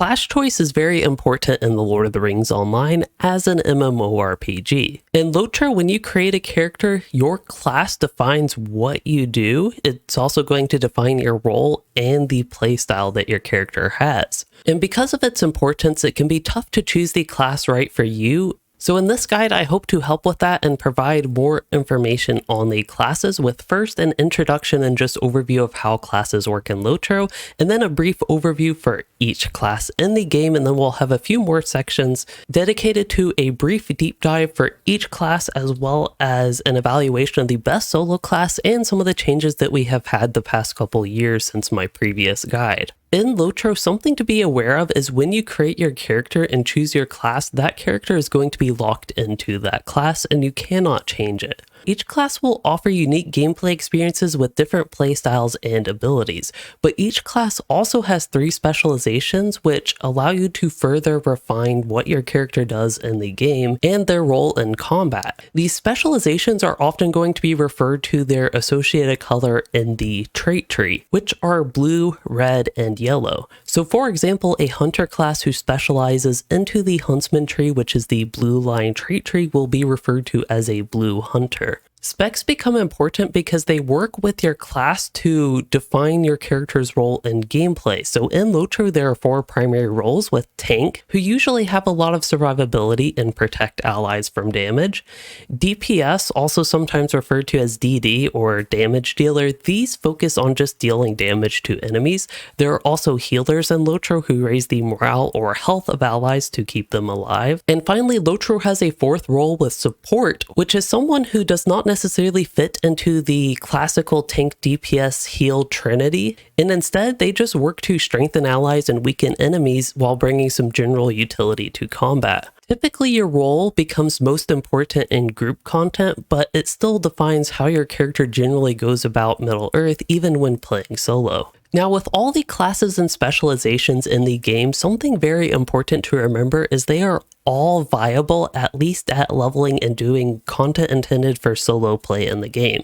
Class choice is very important in the Lord of the Rings Online as an MMORPG. In LOTRO, when you create a character, your class defines what you do. It's also going to define your role and the playstyle that your character has. And because of its importance, it can be tough to choose the class right for you. So in this guide, I hope to help with that and provide more information on the classes with first an introduction and just overview of how classes work in LOTRO, and then a brief overview for each class in the game, and then we'll have a few more sections dedicated to a brief deep dive for each class, as well as an evaluation of the best solo class and some of the changes that we have had the past couple years since my previous guide. In LOTRO, something to be aware of is when you create your character and choose your class, that character is going to be locked into that class and you cannot change it. Each class will offer unique gameplay experiences with different playstyles and abilities, but each class also has 3 specializations which allow you to further refine what your character does in the game and their role in combat. These specializations are often going to be referred to their associated color in the trait tree, which are blue, red, and yellow. So for example, a hunter class who specializes into the huntsman tree, which is the blue line trait tree, will be referred to as a blue hunter. Specs become important because they work with your class to define your character's role in gameplay. So in LOTRO, there are 4 primary roles with tank, who usually have a lot of survivability and protect allies from damage. DPS, also sometimes referred to as DD or damage dealer, these focus on just dealing damage to enemies. There are also healers in LOTRO who raise the morale or health of allies to keep them alive. And finally, LOTRO has a 4th role with support, which is someone who does not necessarily fit into the classical tank DPS heal trinity, and instead they just work to strengthen allies and weaken enemies while bringing some general utility to combat. Typically your role becomes most important in group content, but it still defines how your character generally goes about Middle Earth even when playing solo. Now, with all the classes and specializations in the game, something very important to remember is they are all viable, at least at leveling and doing content intended for solo play in the game.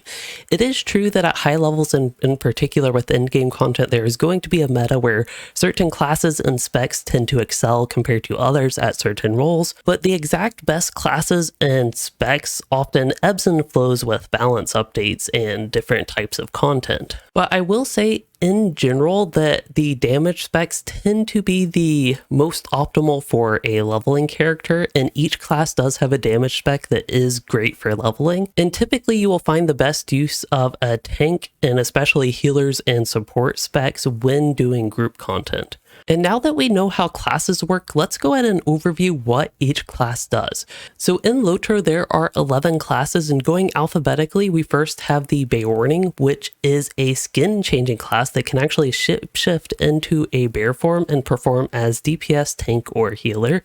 It is true that at high levels, in particular with in-game content, there is going to be a meta where certain classes and specs tend to excel compared to others at certain roles, but the exact best classes and specs often ebbs and flows with balance updates and different types of content. But I will say, in general, that the damage specs tend to be the most optimal for a leveling character, and each class does have a damage spec that is great for leveling. And typically you will find the best use of a tank and especially healers and support specs when doing group content. And now that we know how classes work, let's go ahead and overview what each class does. So in LOTRO, there are 11 classes, and going alphabetically, we first have the Beorning, which is a skin changing class that can actually shift into a bear form and perform as DPS, tank, or healer.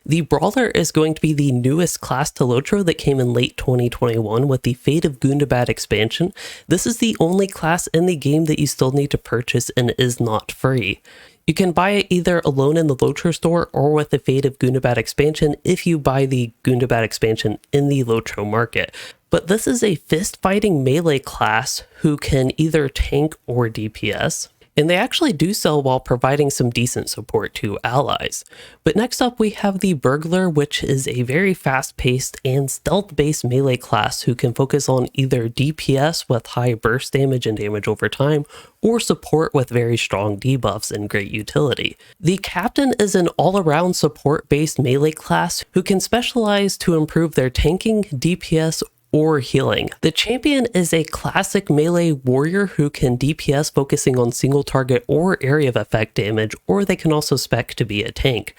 The Brawler is going to be the newest class to LOTRO that came in late 2021 with the Fate of Gundabad expansion. This is the only class in the game that you still need to purchase and is not free. You can buy it either alone in the LOTRO store or with the Fate of Gundabad expansion if you buy the Gundabad expansion in the LOTRO market. But this is a fist-fighting melee class who can either tank or DPS. And they actually do so while providing some decent support to allies. But next up we have the Burglar, which is a very fast-paced and stealth-based melee class who can focus on either DPS with high burst damage and damage over time, or support with very strong debuffs and great utility. The Captain is an all-around support-based melee class who can specialize to improve their tanking, DPS, or healing. The Champion is a classic melee warrior who can DPS focusing on single target or area of effect damage, or they can also spec to be a tank.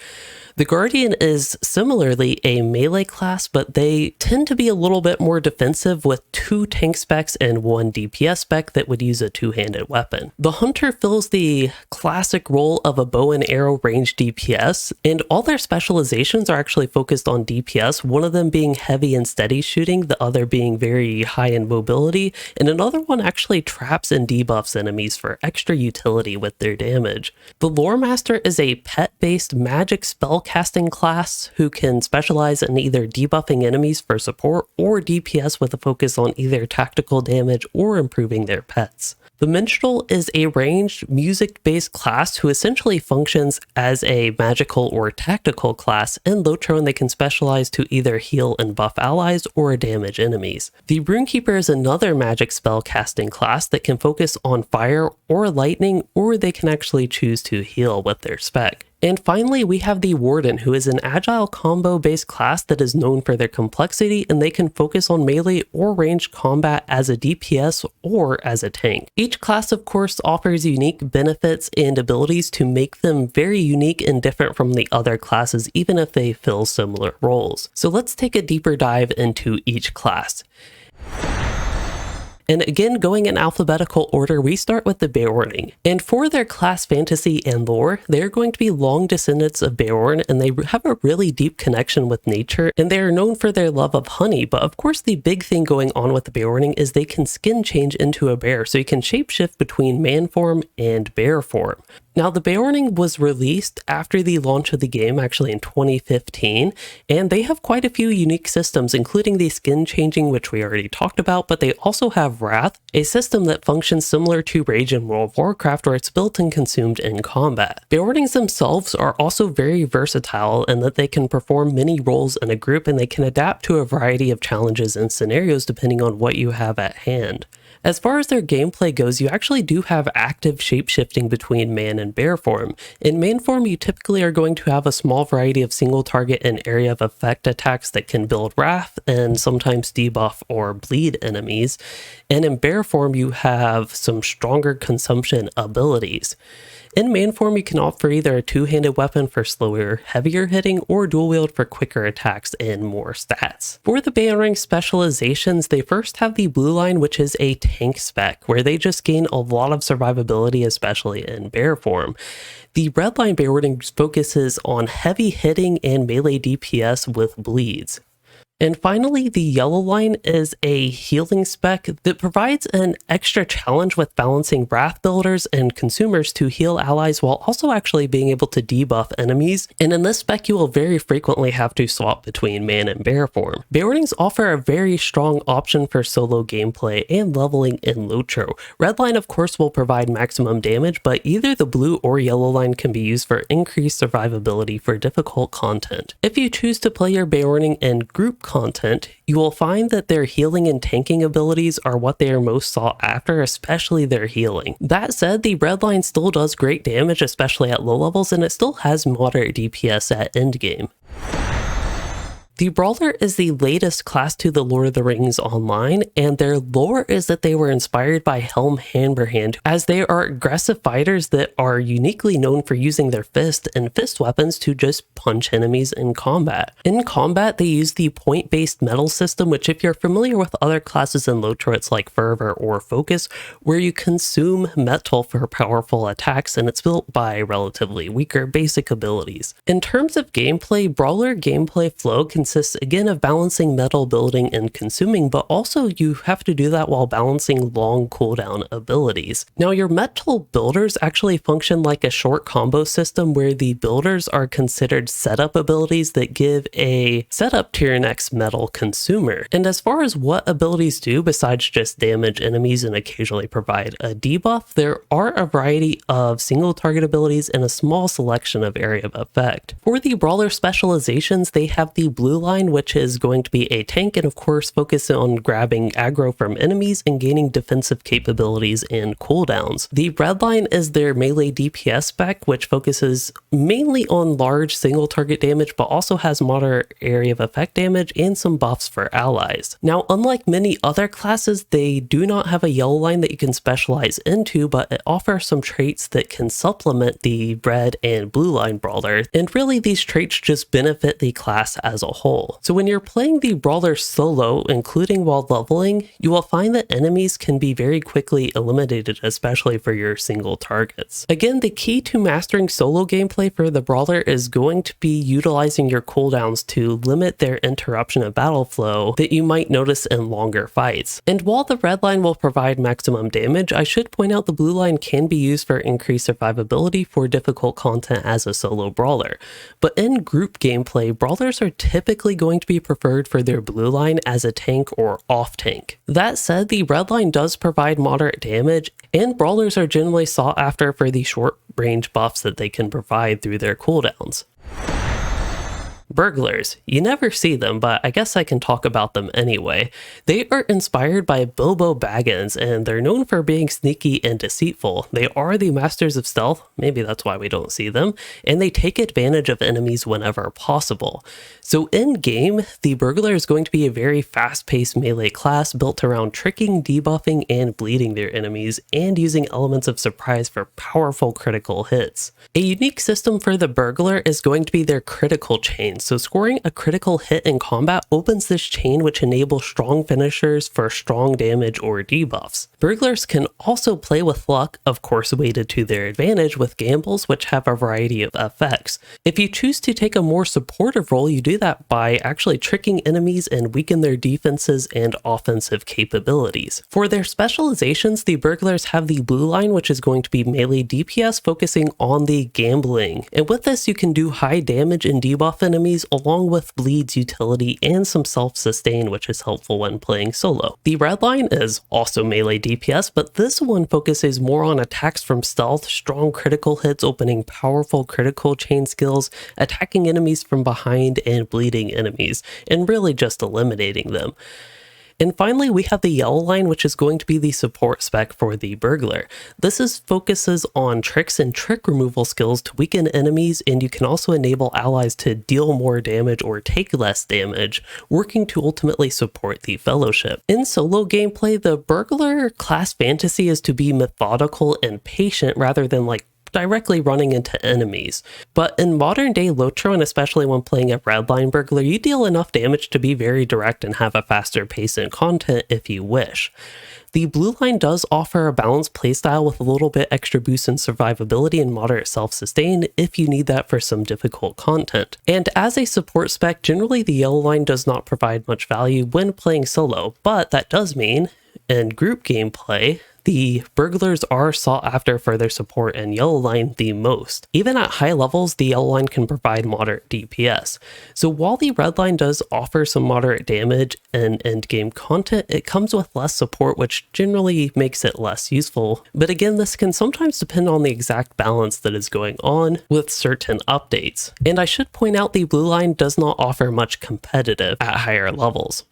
The Guardian is similarly a melee class, but they tend to be a little bit more defensive with 2 tank specs and 1 DPS spec that would use a 2-handed weapon. The Hunter fills the classic role of a bow and arrow range DPS, and all their specializations are actually focused on DPS, one of them being heavy and steady shooting, the other being very high in mobility, and another one actually traps and debuffs enemies for extra utility with their damage. The Lore Master is a pet-based magic spellcasting class who can specialize in either debuffing enemies for support or DPS with a focus on either tactical damage or improving their pets. The Minstrel is a ranged, music-based class who essentially functions as a magical or tactical class in LOTRO, and they can specialize to either heal and buff allies or damage enemies. The Rune Keeper is another magic spell casting class that can focus on fire or lightning, or they can actually choose to heal with their spec. And finally, we have the Warden, who is an agile combo-based class that is known for their complexity, and they can focus on melee or ranged combat as a DPS or as a tank. Each class, of course, offers unique benefits and abilities to make them very unique and different from the other classes, even if they fill similar roles. So let's take a deeper dive into each class. And again, going in alphabetical order, we start with the Beorning. And for their class fantasy and lore, they're going to be long descendants of Beorn, and they have a really deep connection with nature, and they are known for their love of honey. But of course, the big thing going on with the Beorning is they can skin change into a bear, so you can shapeshift between man form and bear form. Now, the Beorning was released after the launch of the game, actually in 2015, and they have quite a few unique systems, including the skin changing, which we already talked about, but they also have Wrath, a system that functions similar to Rage in World of Warcraft, where it's built and consumed in combat. Beornings themselves are also very versatile in that they can perform many roles in a group, and they can adapt to a variety of challenges and scenarios depending on what you have at hand. As far as their gameplay goes, you actually do have active shapeshifting between man and bear form. In man form, you typically are going to have a small variety of single target and area of effect attacks that can build wrath and sometimes debuff or bleed enemies. And in bear form, you have some stronger consumption abilities. In man form, you can opt for either a two-handed weapon for slower, heavier hitting, or dual wield for quicker attacks and more stats. For the Beorning specializations, they first have the blue line, which is a tank spec, where they just gain a lot of survivability, especially in bear form. The red line Beorning focuses on heavy hitting and melee DPS with bleeds. And finally, the yellow line is a healing spec that provides an extra challenge with balancing wrath builders and consumers to heal allies while also actually being able to debuff enemies. And in this spec, you will very frequently have to swap between man and bear form. Beornings offer a very strong option for solo gameplay and leveling in LOTRO. Red line, of course, will provide maximum damage, but either the blue or yellow line can be used for increased survivability for difficult content. If you choose to play your Beorning in group content, you will find that their healing and tanking abilities are what they are most sought after, especially their healing. That said, the red line still does great damage, especially at low levels, and it still has moderate DPS at endgame. The Brawler is the latest class to the Lord of the Rings Online, and their lore is that they were inspired by Helm Hammerhand, as they are aggressive fighters that are uniquely known for using their fist and fist weapons to just punch enemies in combat. In combat, they use the point-based metal system, which if you're familiar with other classes in LOTRO, it's like Fervor or Focus, where you consume metal for powerful attacks, and it's built by relatively weaker basic abilities. In terms of gameplay, Brawler gameplay flow consists again of balancing metal building and consuming, but also you have to do that while balancing long cooldown abilities. Now, your metal builders actually function like a short combo system where the builders are considered setup abilities that give a setup to your next metal consumer. And as far as what abilities do besides just damage enemies and occasionally provide a debuff, there are a variety of single target abilities and a small selection of area of effect. For the Brawler specializations, they have the blue line, which is going to be a tank and of course focus on grabbing aggro from enemies and gaining defensive capabilities and cooldowns. The red line is their melee DPS spec, which focuses mainly on large single target damage but also has moderate area of effect damage and some buffs for allies. Now, unlike many other classes, they do not have a yellow line that you can specialize into, but it offers some traits that can supplement the red and blue line Brawler, and really these traits just benefit the class as a whole. So when you're playing the Brawler solo, including while leveling, you will find that enemies can be very quickly eliminated, especially for your single targets. Again, the key to mastering solo gameplay for the Brawler is going to be utilizing your cooldowns to limit their interruption of battle flow that you might notice in longer fights. And while the red line will provide maximum damage, I should point out the blue line can be used for increased survivability for difficult content as a solo Brawler. But in group gameplay, Brawlers are typically typically going to be preferred for their blue line as a tank or off tank. That said, the red line does provide moderate damage, and brawlers are generally sought after for the short range buffs that they can provide through their cooldowns. Burglars. You never see them, but I guess I can talk about them anyway. They are inspired by Bilbo Baggins, and they're known for being sneaky and deceitful. They are the masters of stealth, maybe that's why we don't see them, and they take advantage of enemies whenever possible. So in game, the Burglar is going to be a very fast-paced melee class built around tricking, debuffing, and bleeding their enemies, and using elements of surprise for powerful critical hits. A unique system for the Burglar is going to be their critical chain. So scoring a critical hit in combat opens this chain, which enables strong finishers for strong damage or debuffs. Burglars can also play with luck, of course weighted to their advantage, with gambles which have a variety of effects. If you choose to take a more supportive role, you do that by actually tricking enemies and weaken their defenses and offensive capabilities. For their specializations, the Burglars have the blue line, which is going to be melee DPS focusing on the gambling. And with this, you can do high damage and debuff enemies along with bleeds utility and some self-sustain, which is helpful when playing solo. The red line is also melee DPS, but this one focuses more on attacks from stealth, strong critical hits opening powerful critical chain skills, attacking enemies from behind and bleeding enemies, and really just eliminating them. And finally, we have the yellow line, which is going to be the support spec for the Burglar. This focuses on tricks and trick removal skills to weaken enemies, and you can also enable allies to deal more damage or take less damage, working to ultimately support the Fellowship. In solo gameplay, the Burglar class fantasy is to be methodical and patient rather than directly running into enemies. But in modern day LOTRO, and especially when playing a redline Burglar, you deal enough damage to be very direct and have a faster pace in content if you wish. The blue line does offer a balanced playstyle with a little bit extra boost in survivability and moderate self-sustain if you need that for some difficult content. And as a support spec, generally the yellow line does not provide much value when playing solo, but that does mean in group gameplay, the Burglars are sought after for their support in yellow line the most. Even at high levels, the yellow line can provide moderate DPS. So while the red line does offer some moderate damage and endgame content, it comes with less support, which generally makes it less useful. But again, this can sometimes depend on the exact balance that is going on with certain updates. And I should point out the blue line does not offer much competitive at higher levels.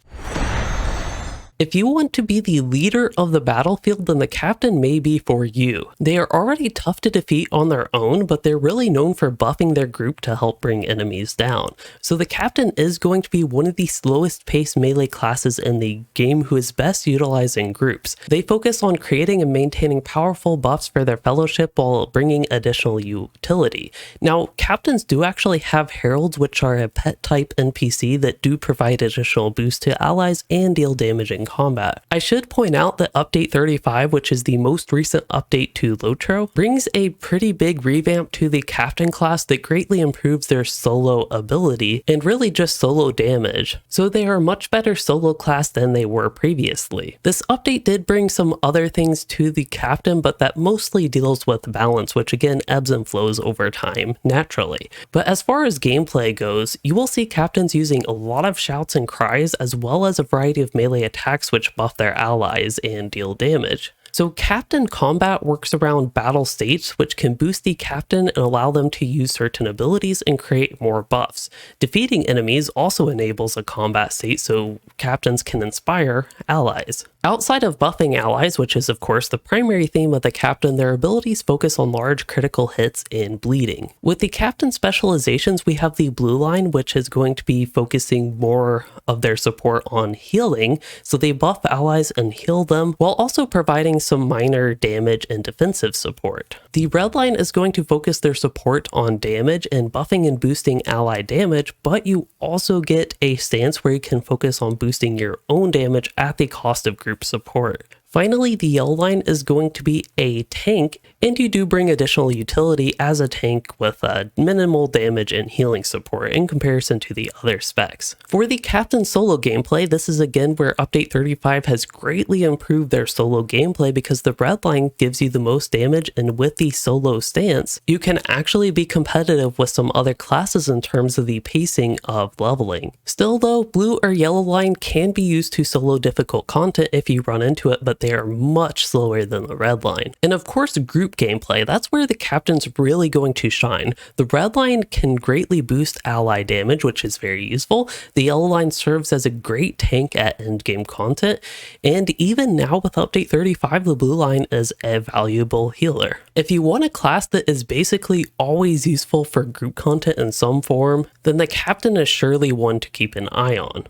If you want to be the leader of the battlefield, then the captain may be for you. They are already tough to defeat on their own, but they're really known for buffing their group to help bring enemies down. So the captain is going to be one of the slowest paced melee classes in the game who is best utilized in groups. They focus on creating and maintaining powerful buffs for their fellowship while bringing additional utility. Now, captains do actually have heralds, which are a pet type NPC that do provide additional boost to allies and deal damage in combat. I should point out that update 35, which is the most recent update to LOTRO, brings a pretty big revamp to the captain class that greatly improves their solo ability and really just solo damage. So they are a much better solo class than they were previously. This update did bring some other things to the captain, but that mostly deals with balance, which again ebbs and flows over time naturally. But as far as gameplay goes, you will see captains using a lot of shouts and cries as well as a variety of melee attacks which buff their allies and deal damage. So captain combat works around battle states, which can boost the captain and allow them to use certain abilities and create more buffs. Defeating enemies also enables a combat state, so captains can inspire allies. Outside of buffing allies, which is of course the primary theme of the captain, their abilities focus on large critical hits and bleeding. With the captain specializations, we have the blue line, which is going to be focusing more of their support on healing, so they buff allies and heal them, while also providing some minor damage and defensive support. The red line is going to focus their support on damage and buffing and boosting ally damage, but you also get a stance where you can focus on boosting your own damage at the cost of group support. Finally, the yellow line is going to be a tank, and you do bring additional utility as a tank with minimal damage and healing support in comparison to the other specs. For the Captain solo gameplay, this is again where Update 35 has greatly improved their solo gameplay because the red line gives you the most damage, and with the solo stance, you can actually be competitive with some other classes in terms of the pacing of leveling. Still though, blue or yellow line can be used to solo difficult content if you run into it, but they are much slower than the red line. And of course, group gameplay, that's where the Captain's really going to shine. The red line can greatly boost ally damage, which is very useful. The yellow line serves as a great tank at endgame content, and even now with Update 35, the blue line is a valuable healer. If you want a class that is basically always useful for group content in some form, then the Captain is surely one to keep an eye on.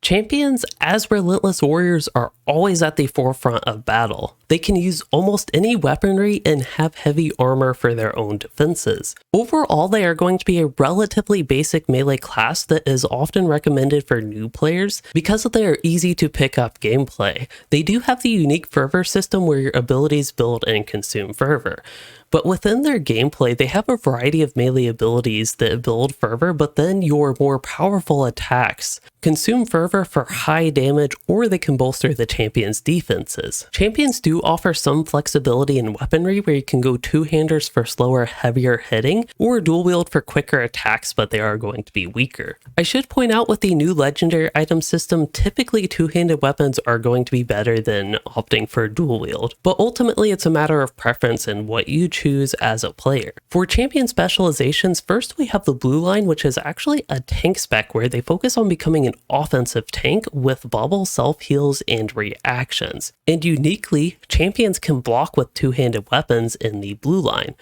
Champions, as relentless warriors, are always at the forefront of battle. They can use almost any weaponry and have heavy armor for their own defenses. Overall, they are going to be a relatively basic melee class that is often recommended for new players because they are easy to pick up gameplay. They do have the unique fervor system where your abilities build and consume fervor. But within their gameplay, they have a variety of melee abilities that build fervor, but then your more powerful attacks consume fervor for high damage, or they can bolster the champion's defenses. Champions do offer some flexibility in weaponry where you can go two-handers for slower, heavier hitting, or dual wield for quicker attacks, but they are going to be weaker. I should point out with the new legendary item system, typically two-handed weapons are going to be better than opting for dual wield, but ultimately it's a matter of preference and what you choose as a player. For champion specializations, first we have the blue line, which is actually a tank spec where they focus on becoming an offensive tank with bubble, self-heals, and reactions. And uniquely, champions can block with two-handed weapons in the blue line.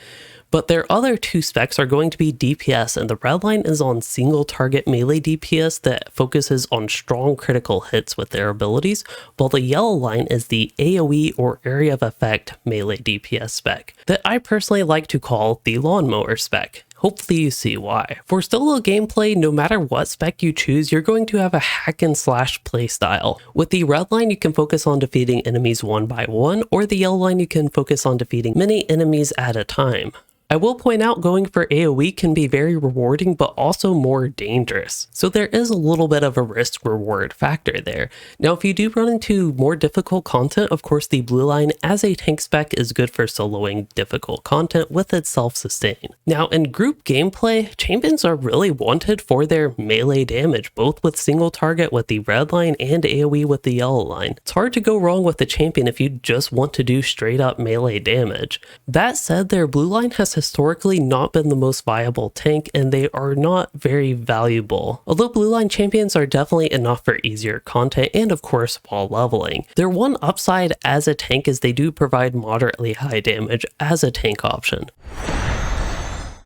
But their other two specs are going to be DPS, and the red line is on single target melee DPS that focuses on strong critical hits with their abilities, while the yellow line is the AoE or area of effect melee DPS spec that I personally like to call the lawnmower spec. Hopefully you see why. For solo gameplay, no matter what spec you choose, you're going to have a hack and slash playstyle. With the red line, you can focus on defeating enemies one by one, or the yellow line, you can focus on defeating many enemies at a time. I will point out going for AoE can be very rewarding, but also more dangerous. So there is a little bit of a risk reward factor there. Now, if you do run into more difficult content, of course, the blue line as a tank spec is good for soloing difficult content with its self-sustain. Now, in group gameplay, champions are really wanted for their melee damage, both with single target with the red line and AoE with the yellow line. It's hard to go wrong with the champion if you just want to do straight up melee damage. That said, their blue line has historically not been the most viable tank, and they are not very valuable. Although blue line champions are definitely enough for easier content and of course while leveling. Their one upside as a tank is they do provide moderately high damage as a tank option.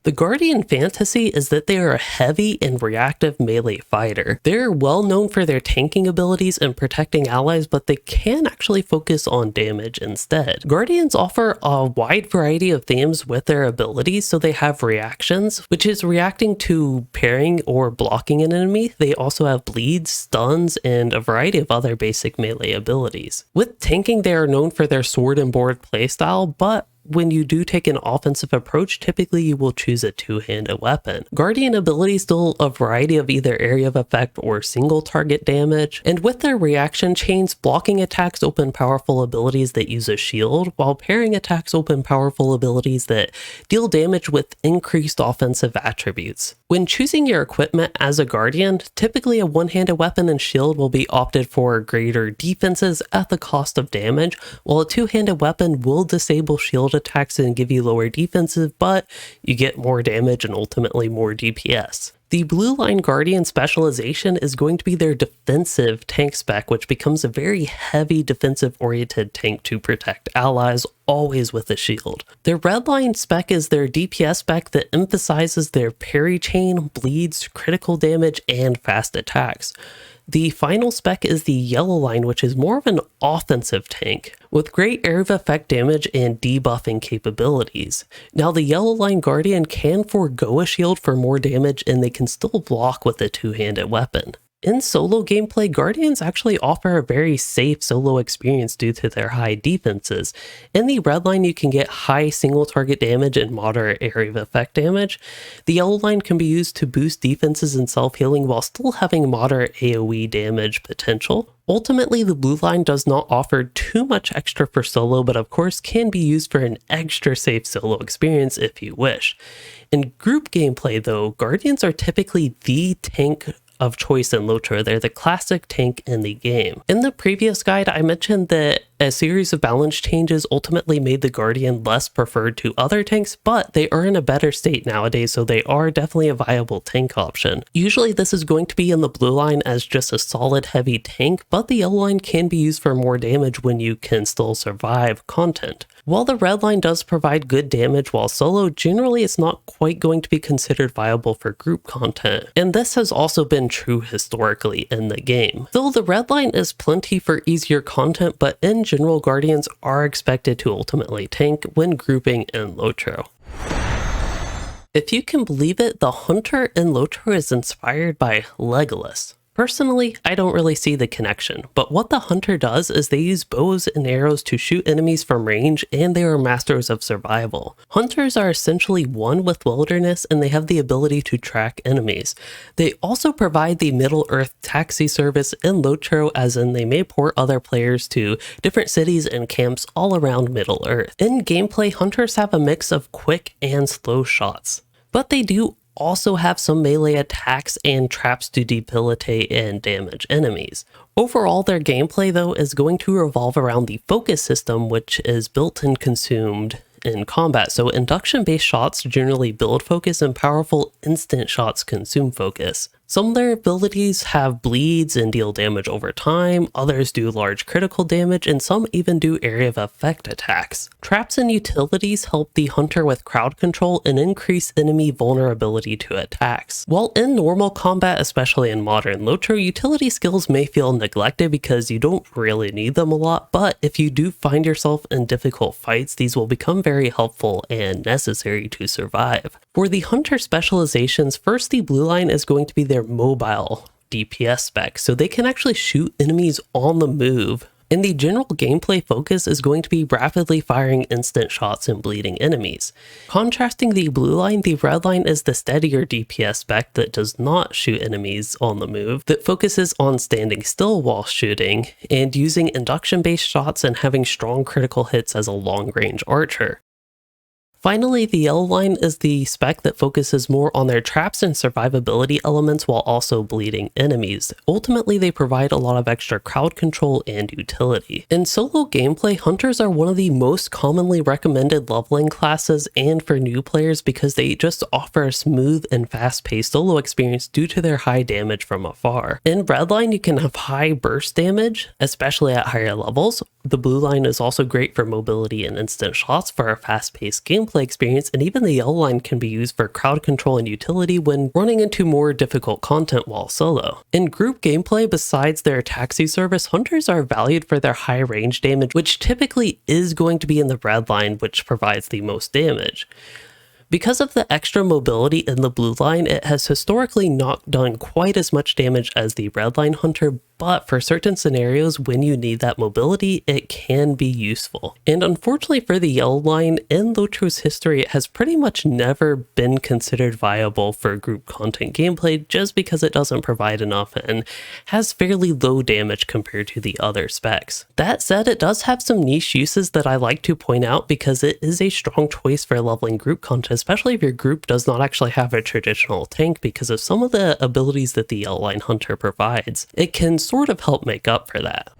The Guardian fantasy is that they are a heavy and reactive melee fighter. They're well known for their tanking abilities and protecting allies, but they can actually focus on damage instead. Guardians offer a wide variety of themes with their abilities, so they have reactions, which is reacting to parrying or blocking an enemy. They also have bleeds, stuns, and a variety of other basic melee abilities. With tanking, they are known for their sword and board playstyle, but when you do take an offensive approach, typically you will choose a two-handed weapon. Guardian abilities deal a variety of either area of effect or single target damage, and with their reaction chains, blocking attacks open powerful abilities that use a shield, while parrying attacks open powerful abilities that deal damage with increased offensive attributes. When choosing your equipment as a Guardian, typically a one-handed weapon and shield will be opted for greater defenses at the cost of damage, while a two-handed weapon will disable shield attacks and give you lower defenses, but you get more damage and ultimately more DPS. The blue line Guardian specialization is going to be their defensive tank spec, which becomes a very heavy defensive oriented tank to protect allies, always with a shield. Their red line spec is their DPS spec that emphasizes their parry chain, bleeds, critical damage, and fast attacks. The final spec is the yellow line, which is more of an offensive tank with great area of effect damage and debuffing capabilities. Now, the yellow line Guardian can forego a shield for more damage, and they can still block with a two-handed weapon. In solo gameplay, Guardians actually offer a very safe solo experience due to their high defenses. In the red line, you can get high single target damage and moderate area of effect damage. The yellow line can be used to boost defenses and self-healing while still having moderate AoE damage potential. Ultimately, the blue line does not offer too much extra for solo, but of course can be used for an extra safe solo experience if you wish. In group gameplay though, Guardians are typically the tank of choice in LOTRO. They're the classic tank in the game. In the previous guide, I mentioned that a series of balance changes ultimately made the Guardian less preferred to other tanks, but they are in a better state nowadays, so they are definitely a viable tank option. Usually this is going to be in the blue line as just a solid heavy tank, but the yellow line can be used for more damage when you can still survive content. While the red line does provide good damage while solo, generally it's not quite going to be considered viable for group content, and this has also been true historically in the game. Though the red line is plenty for easier content, but in general, Guardians are expected to ultimately tank when grouping in LOTRO. If you can believe it, the Hunter in LOTRO is inspired by Legolas. Personally, I don't really see the connection, but what the Hunter does is they use bows and arrows to shoot enemies from range, and they are masters of survival. Hunters are essentially one with wilderness, and they have the ability to track enemies. They also provide the Middle-earth taxi service in LOTRO, as in they may port other players to different cities and camps all around Middle-earth. In gameplay, Hunters have a mix of quick and slow shots, but they do also have some melee attacks and traps to debilitate and damage enemies. Overall, their gameplay though is going to revolve around the focus system, which is built and consumed in combat. So induction-based shots generally build focus, and powerful instant shots consume focus. Some of their abilities have bleeds and deal damage over time, others do large critical damage, and some even do area of effect attacks. Traps and utilities help the Hunter with crowd control and increase enemy vulnerability to attacks. While in normal combat, especially in modern LOTRO, utility skills may feel neglected because you don't really need them a lot, but if you do find yourself in difficult fights, these will become very helpful and necessary to survive. For the Hunter specializations, first the blue line is going to be their mobile DPS spec, so they can actually shoot enemies on the move. And the general gameplay focus is going to be rapidly firing instant shots and bleeding enemies. Contrasting the blue line, the red line is the steadier DPS spec that does not shoot enemies on the move, that focuses on standing still while shooting, and using induction-based shots and having strong critical hits as a long-range archer. Finally, the yellow line is the spec that focuses more on their traps and survivability elements while also bleeding enemies. Ultimately, they provide a lot of extra crowd control and utility. In solo gameplay, Hunters are one of the most commonly recommended leveling classes, and for new players because they just offer a smooth and fast-paced solo experience due to their high damage from afar. In red line, you can have high burst damage, especially at higher levels. The blue line is also great for mobility and instant shots for a fast-paced gameplay experience, and even the yellow line can be used for crowd control and utility when running into more difficult content while solo. In group gameplay, besides their taxi service, Hunters are valued for their high range damage, which typically is going to be in the red line, which provides the most damage. Because of the extra mobility in the blue line, it has historically not done quite as much damage as the red line Hunter, but for certain scenarios when you need that mobility, it can be useful. And unfortunately for the yellow line, in LOTRO's history, it has pretty much never been considered viable for group content gameplay just because it doesn't provide enough and has fairly low damage compared to the other specs. That said, it does have some niche uses that I like to point out because it is a strong choice for leveling group content, especially if your group does not actually have a traditional tank because of some of the abilities that the yellow line Hunter provides. It can sort of help make up for that.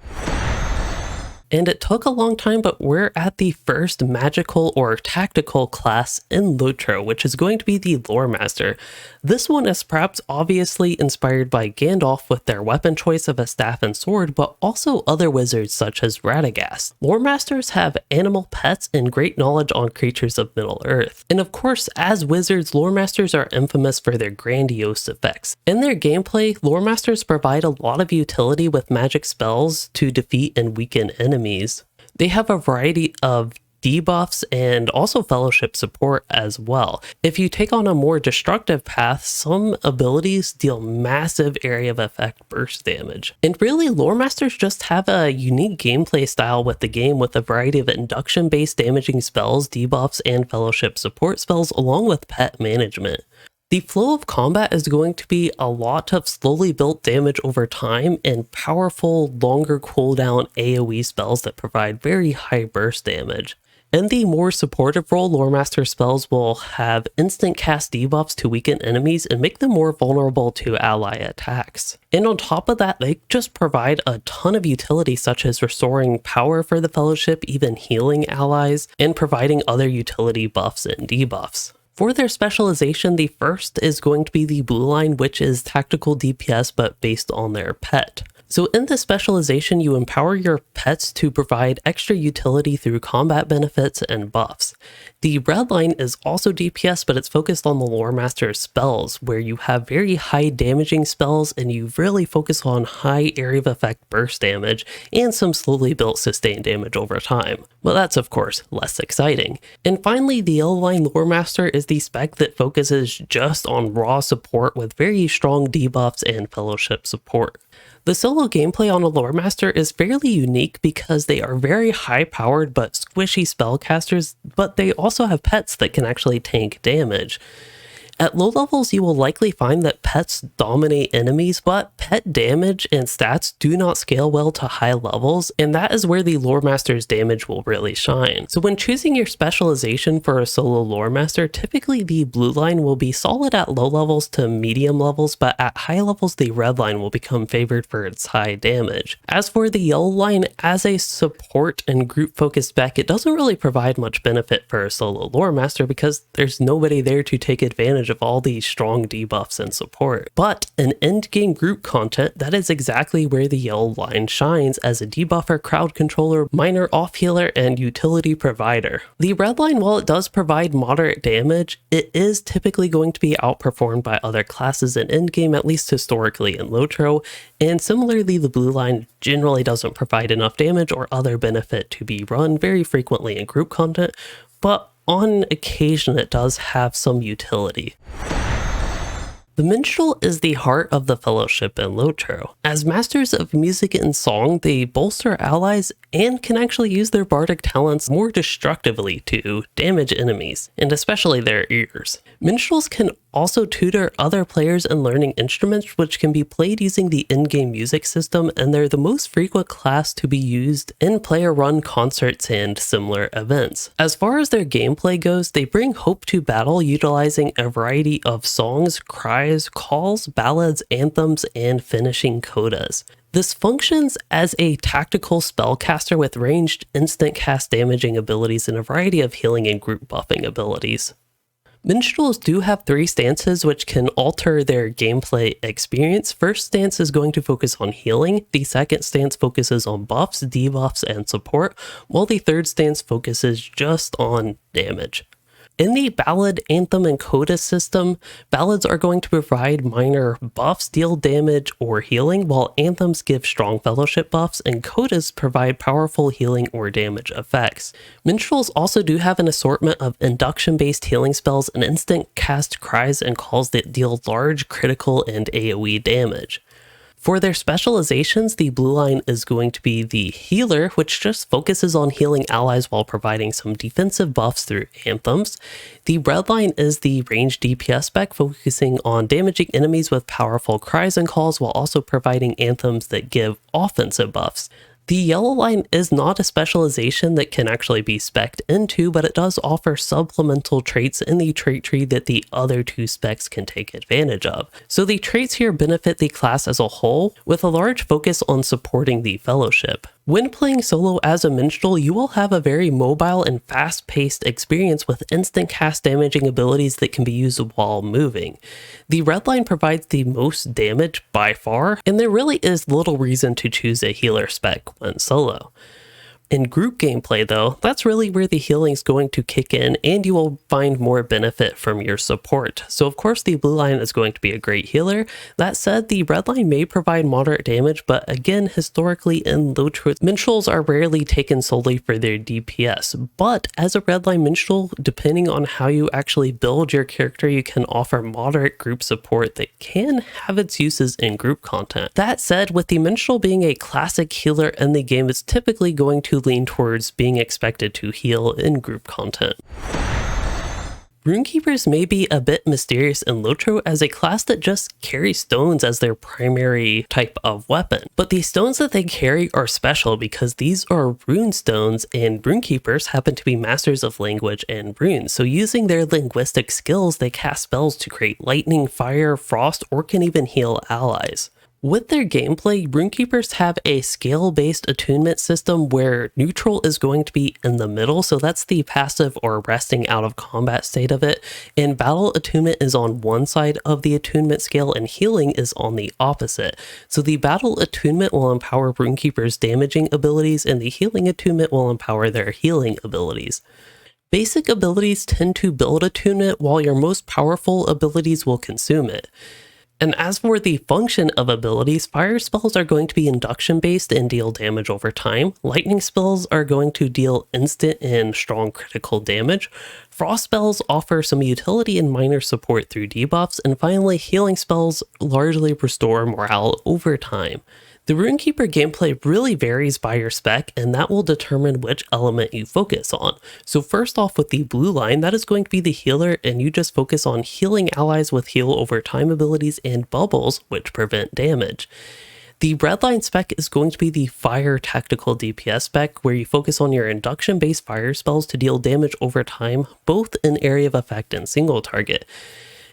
And it took a long time, but we're at the first magical or tactical class in LOTRO, which is going to be the Lore Master. This one is perhaps obviously inspired by Gandalf with their weapon choice of a staff and sword, but also other wizards such as Radagast. Lore Masters have animal pets and great knowledge on creatures of Middle-earth. And of course, as wizards, Lore Masters are infamous for their grandiose effects. In their gameplay, Lore Masters provide a lot of utility with magic spells to defeat and weaken enemies. They have a variety of debuffs, and also fellowship support as well. If you take on a more destructive path, some abilities deal massive area of effect burst damage. And really, lore masters just have a unique gameplay style with the game, with a variety of induction based damaging spells, debuffs, and fellowship support spells, along with pet management. The flow of combat is going to be a lot of slowly built damage over time and powerful, longer cooldown AoE spells that provide very high burst damage. In the more supportive role, lore master spells will have instant cast debuffs to weaken enemies and make them more vulnerable to ally attacks. And on top of that, they just provide a ton of utility, such as restoring power for the fellowship, even healing allies, and providing other utility buffs and debuffs. For their specialization, the first is going to be the blue line, which is tactical DPS but based on their pet. So in this specialization, you empower your pets to provide extra utility through combat benefits and buffs. The red line is also DPS, but it's focused on the lore master spells, where you have very high damaging spells and you really focus on high area of effect burst damage and some slowly built sustained damage over time. Well, that's of course less exciting. And finally, the yellow line lore master is the spec that focuses just on raw support with very strong debuffs and fellowship support. The solo gameplay on a lore master is fairly unique because they are very high powered but squishy spellcasters, but they also have pets that can actually tank damage. At low levels, you will likely find that pets dominate enemies, but pet damage and stats do not scale well to high levels, and that is where the lore master's damage will really shine. So when choosing your specialization for a solo lore master, typically the blue line will be solid at low levels to medium levels, but at high levels the red line will become favored for its high damage. As for the yellow line, as a support and group focused spec, it doesn't really provide much benefit for a solo lore master because there's nobody there to take advantage of all these strong debuffs and support. But in endgame group content, that is exactly where the yellow line shines as a debuffer, crowd controller, minor off healer, and utility provider. The red line, while it does provide moderate damage, it is typically going to be outperformed by other classes in endgame, at least historically in LOTRO, and similarly the blue line generally doesn't provide enough damage or other benefit to be run very frequently in group content, but on occasion it does have some utility. The Minstrel is the heart of the Fellowship in LOTRO. As masters of music and song, they bolster allies and can actually use their bardic talents more destructively to damage enemies, and especially their ears. Minstrels can also tutor other players in learning instruments, which can be played using the in-game music system, and they're the most frequent class to be used in player-run concerts and similar events. As far as their gameplay goes, they bring hope to battle utilizing a variety of songs, cries, calls, ballads, anthems, and finishing codas. This functions as a tactical spellcaster with ranged instant cast damaging abilities and a variety of healing and group buffing abilities. Minstrels do have 3 stances which can alter their gameplay experience. First stance is going to focus on healing, the second stance focuses on buffs, debuffs, and support, while the third stance focuses just on damage. In the ballad, anthem, and coda system, ballads are going to provide minor buffs, deal damage, or healing, while anthems give strong fellowship buffs, and codas provide powerful healing or damage effects. Minstrels also do have an assortment of induction-based healing spells and instant cast cries and calls that deal large critical and AoE damage. For their specializations, the blue line is going to be the healer, which just focuses on healing allies while providing some defensive buffs through anthems. The red line is the ranged DPS spec, focusing on damaging enemies with powerful cries and calls while also providing anthems that give offensive buffs. The yellow line is not a specialization that can actually be spec'd into, but it does offer supplemental traits in the trait tree that the other 2 specs can take advantage of. So the traits here benefit the class as a whole, with a large focus on supporting the fellowship. When playing solo as a minstrel, you will have a very mobile and fast-paced experience with instant cast damaging abilities that can be used while moving. The red line provides the most damage by far, and there really is little reason to choose a healer spec when solo. In group gameplay though, that's really where the healing is going to kick in and you will find more benefit from your support. So of course the blue line is going to be a great healer. That said, the red line may provide moderate damage, but again, historically in LOTRO, minstrels are rarely taken solely for their DPS. But as a red line minstrel, depending on how you actually build your character, you can offer moderate group support that can have its uses in group content. That said, with the minstrel being a classic healer in the game, it's typically going to lean towards being expected to heal in group content. Rune Keepers may be a bit mysterious in LOTRO as a class that just carries stones as their primary type of weapon. But the stones that they carry are special because these are rune stones, and Rune Keepers happen to be masters of language and runes. So using their linguistic skills, they cast spells to create lightning, fire, frost, or can even heal allies. With their gameplay, Rune Keepers have a scale-based attunement system where neutral is going to be in the middle, so that's the passive or resting out of combat state of it, and battle attunement is on one side of the attunement scale and healing is on the opposite. So the battle attunement will empower Rune Keepers' damaging abilities and the healing attunement will empower their healing abilities. Basic abilities tend to build attunement while your most powerful abilities will consume it. And as for the function of abilities, fire spells are going to be induction based and deal damage over time. Lightning spells are going to deal instant and strong critical damage. Frost spells offer some utility and minor support through debuffs. And finally, healing spells largely restore morale over time. The Rune Keeper gameplay really varies by your spec, and that will determine which element you focus on. So first off, with the blue line, that is going to be the healer, and you just focus on healing allies with heal over time abilities and bubbles, which prevent damage. The red line spec is going to be the fire tactical DPS spec, where you focus on your induction based fire spells to deal damage over time, both in area of effect and single target.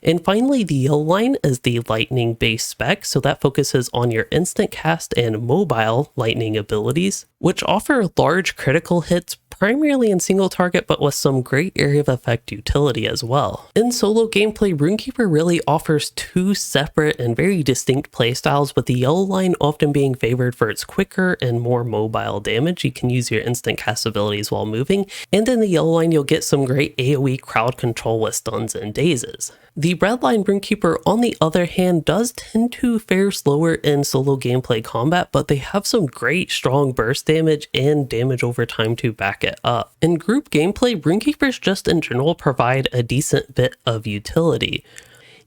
And finally, the yellow line is the lightning based spec, so that focuses on your instant cast and mobile lightning abilities, which offer large critical hits primarily in single target, but with some great area of effect utility as well. In solo gameplay, Rune Keeper really offers two separate and very distinct playstyles, with the yellow line often being favored for its quicker and more mobile damage. You can use your instant cast abilities while moving, and in the yellow line you'll get some great AoE crowd control with stuns and dazes. The red line Rune Keeper, on the other hand, does tend to fare slower in solo gameplay combat, but they have some great strong burst damage and damage over time to back it up. In group gameplay, Rune Keepers just in general provide a decent bit of utility.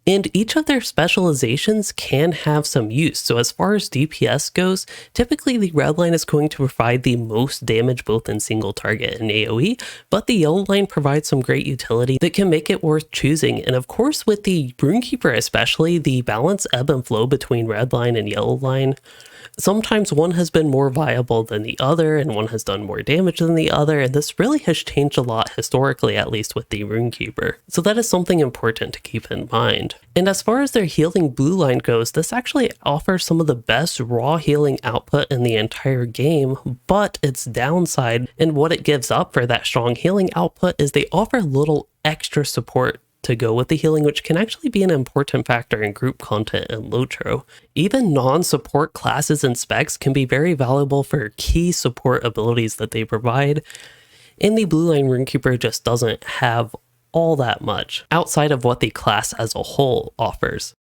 And each of their specializations can have some use. So as far as DPS goes, typically the red line is going to provide the most damage both in single target and AoE, but the yellow line provides some great utility that can make it worth choosing. And of course, with the Rune Keeper especially, the balance ebb and flow between red line and yellow line. Sometimes one has been more viable than the other, and one has done more damage than the other, and this really has changed a lot historically, at least with the Rune Keeper. So that is something important to keep in mind. And as far as their healing blue line goes, this actually offers some of the best raw healing output in the entire game, but its downside and what it gives up for that strong healing output is they offer a little extra support to go with the healing, which can actually be an important factor in group content in LOTRO. Even non-support classes and specs can be very valuable for key support abilities that they provide, and the blue line Rune Keeper just doesn't have all that much outside of what the class as a whole offers.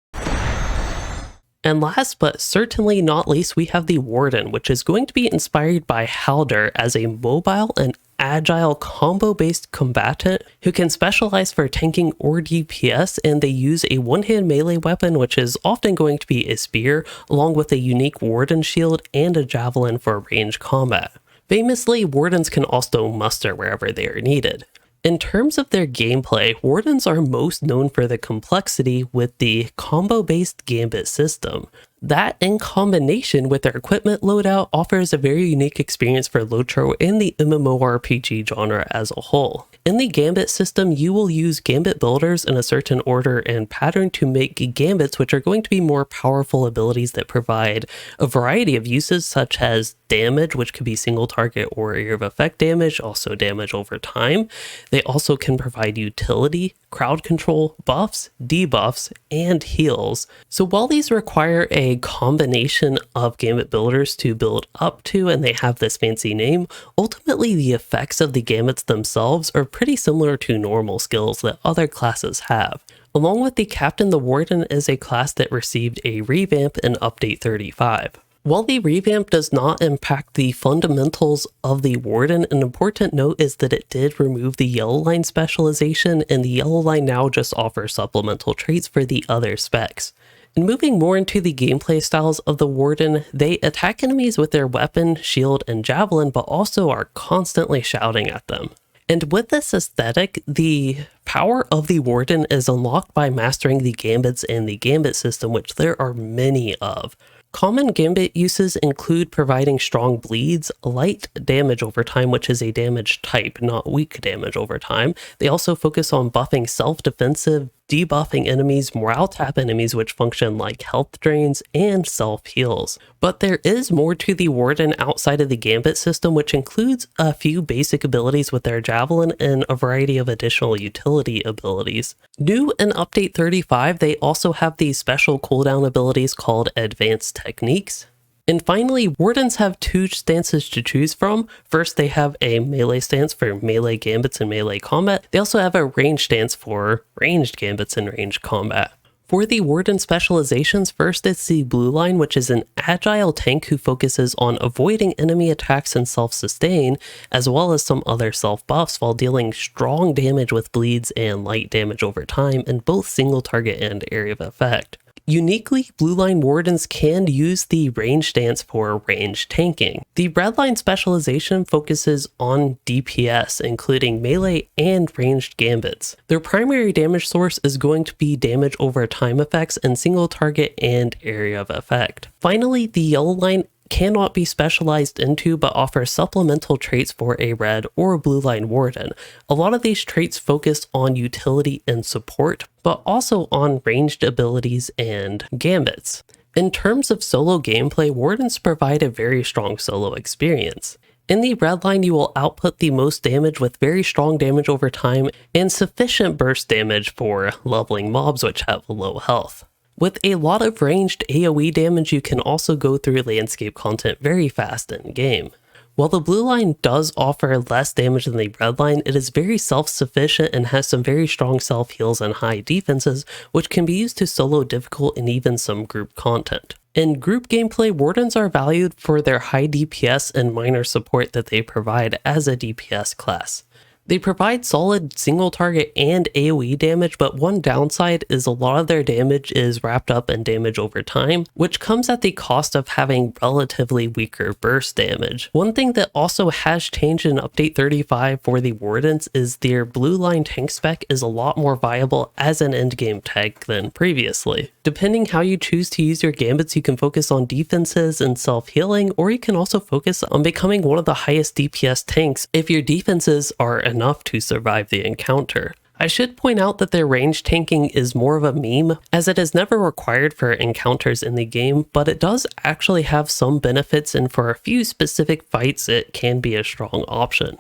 And last but certainly not least, we have the Warden, which is going to be inspired by Halder as a mobile and agile combo-based combatant who can specialize for tanking or DPS, and they use a one-hand melee weapon, which is often going to be a spear, along with a unique Warden shield and a javelin for range combat. Famously, Wardens can also muster wherever they are needed. In terms of their gameplay, Wardens are most known for the complexity with the combo-based gambit system. That, in combination with their equipment loadout, offers a very unique experience for LOTRO and the MMORPG genre as a whole. In the gambit system, you will use gambit builders in a certain order and pattern to make gambits, which are going to be more powerful abilities that provide a variety of uses, such as damage, which could be single target or area of effect damage, also damage over time. They also can provide utility, crowd control, buffs, debuffs, and heals. So while these require a a combination of gambit builders to build up to, and they have this fancy name, ultimately the effects of the gambits themselves are pretty similar to normal skills that other classes have. Along with the Captain, the Warden is a class that received a revamp in Update 35. While the revamp does not impact the fundamentals of the Warden, an important note is that it did remove the yellow line specialization, and the yellow line now just offers supplemental traits for the other specs. And moving more into the gameplay styles of the Warden, they attack enemies with their weapon, shield, and javelin, but also are constantly shouting at them. And with this aesthetic, the power of the Warden is unlocked by mastering the gambits and the gambit system, which there are many of. Common gambit uses include providing strong bleeds, light damage over time, which is a damage type, not weak damage over time. They also focus on buffing self-defensive, debuffing enemies, morale tap enemies, which function like health drains, and self-heals. But there is more to the Warden outside of the gambit system, which includes a few basic abilities with their javelin and a variety of additional utility abilities. New in Update 35, they also have these special cooldown abilities called Advanced Techniques. And finally, Wardens have two stances to choose from. First, they have a melee stance for melee gambits and melee combat. They also have a range stance for ranged gambits and ranged combat. For the Warden specializations, first it's the blue line, which is an agile tank who focuses on avoiding enemy attacks and self-sustain, as well as some other self-buffs while dealing strong damage with bleeds and light damage over time in both single target and area of effect. Uniquely, blue line Wardens can use the range stance for range tanking. The red line specialization focuses on DPS, including melee and ranged gambits. Their primary damage source is going to be damage over time effects in single target and area of effect. Finally, the yellow line cannot be specialized into but offers supplemental traits for a red or blue line Warden. A lot of these traits focus on utility and support, but also on ranged abilities and gambits. In terms of solo gameplay, Wardens provide a very strong solo experience. In the red line, you will output the most damage with very strong damage over time and sufficient burst damage for leveling mobs which have low health. With a lot of ranged AoE damage, you can also go through landscape content very fast in game. While the blue line does offer less damage than the red line, it is very self-sufficient and has some very strong self-heals and high defenses, which can be used to solo difficult and even some group content. In group gameplay, Wardens are valued for their high DPS and minor support that they provide as a DPS class. They provide solid single target and AoE damage, but one downside is a lot of their damage is wrapped up in damage over time, which comes at the cost of having relatively weaker burst damage. One thing that also has changed in Update 35 for the Wardens is their blue line tank spec is a lot more viable as an endgame tag than previously. Depending how you choose to use your gambits, you can focus on defenses and self-healing, or you can also focus on becoming one of the highest DPS tanks if your defenses are enough to survive the encounter. I should point out that their range tanking is more of a meme, as it is never required for encounters in the game, but it does actually have some benefits, and for a few specific fights it can be a strong option.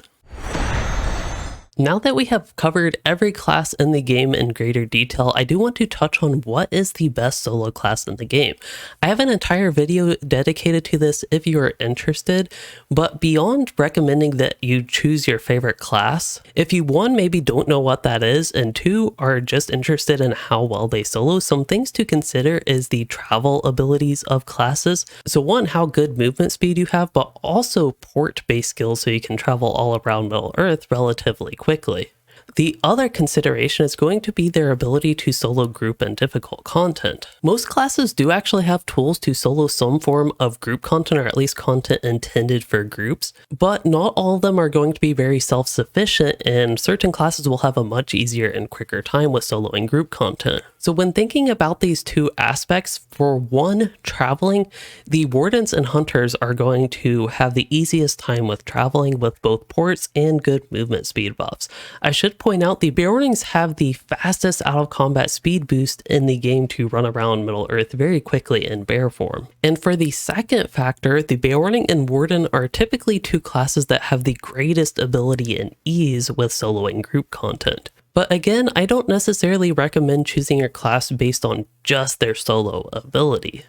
Now that we have covered every class in the game in greater detail, I do want to touch on what is the best solo class in the game. I have an entire video dedicated to this if you are interested, but beyond recommending that you choose your favorite class, if you one, maybe don't know what that is, and two, are just interested in how well they solo, some things to consider is the travel abilities of classes. So one, how good movement speed you have, but also port-based skills so you can travel all around Middle Earth relatively quickly. The other consideration is going to be their ability to solo group and difficult content. Most classes do actually have tools to solo some form of group content, or at least content intended for groups, but not all of them are going to be very self-sufficient, and certain classes will have a much easier and quicker time with soloing group content. So when thinking about these two aspects, for one, traveling, the Wardens and Hunters are going to have the easiest time with traveling with both ports and good movement speed buffs. I should point out the Beornings have the fastest out of combat speed boost in the game to run around Middle Earth very quickly in bear form. And for the second factor, the Beorning and Warden are typically two classes that have the greatest ability and ease with soloing group content. But again, I don't necessarily recommend choosing your class based on just their solo ability.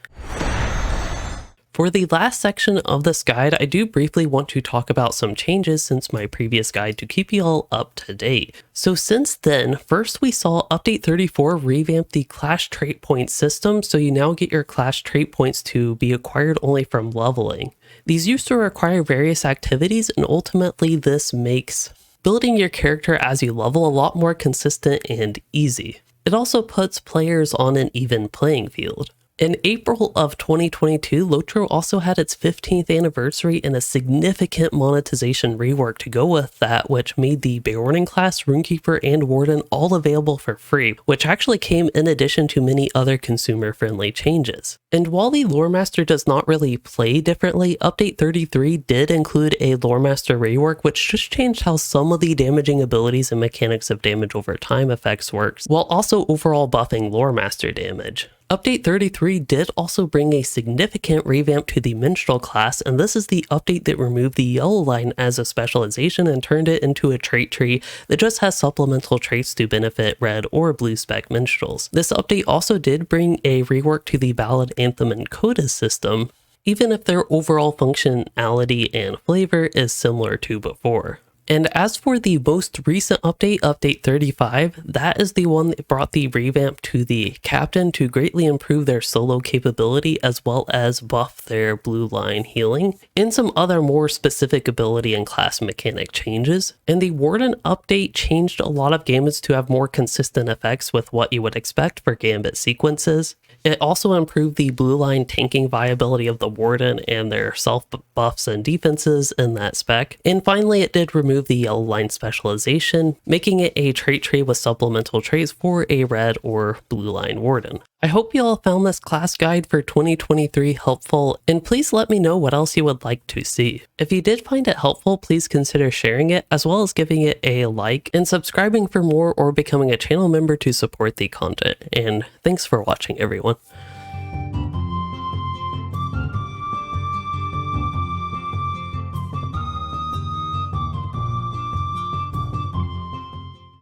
For the last section of this guide, I do briefly want to talk about some changes since my previous guide to keep you all up to date. So since then, first we saw Update 34 revamp the class trait point system, so you now get your class trait points to be acquired only from leveling. These used to require various activities, and ultimately this makes building your character as you level a lot more consistent and easy. It also puts players on an even playing field. In April of 2022, LOTRO also had its 15th anniversary and a significant monetization rework to go with that, which made the Beorning class, Rune Keeper, and Warden all available for free, which actually came in addition to many other consumer-friendly changes. And while the Lore Master does not really play differently, Update 33 did include a Lore Master rework, which just changed how some of the damaging abilities and mechanics of damage over time effects works, while also overall buffing Lore Master damage. Update 33 did also bring a significant revamp to the Minstrel class, and this is the update that removed the yellow line as a specialization and turned it into a trait tree that just has supplemental traits to benefit red or blue spec minstrels. This update also did bring a rework to the Ballad, Anthem, and Coda system, even if their overall functionality and flavor is similar to before. And as for the most recent update, Update 35, that is the one that brought the revamp to the Captain to greatly improve their solo capability as well as buff their blue line healing, and some other more specific ability and class mechanic changes. And the Warden update changed a lot of gambits to have more consistent effects with what you would expect for gambit sequences. It also improved the blue line tanking viability of the Warden and their self buffs and defenses in that spec. And finally, it did remove the yellow line specialization, making it a trait tree with supplemental traits for a red or blue line Warden. I hope you all found this class guide for 2023 helpful, and please let me know what else you would like to see. If you did find it helpful, please consider sharing it, as well as giving it a like and subscribing for more or becoming a channel member to support the content. And thanks for watching, everyone.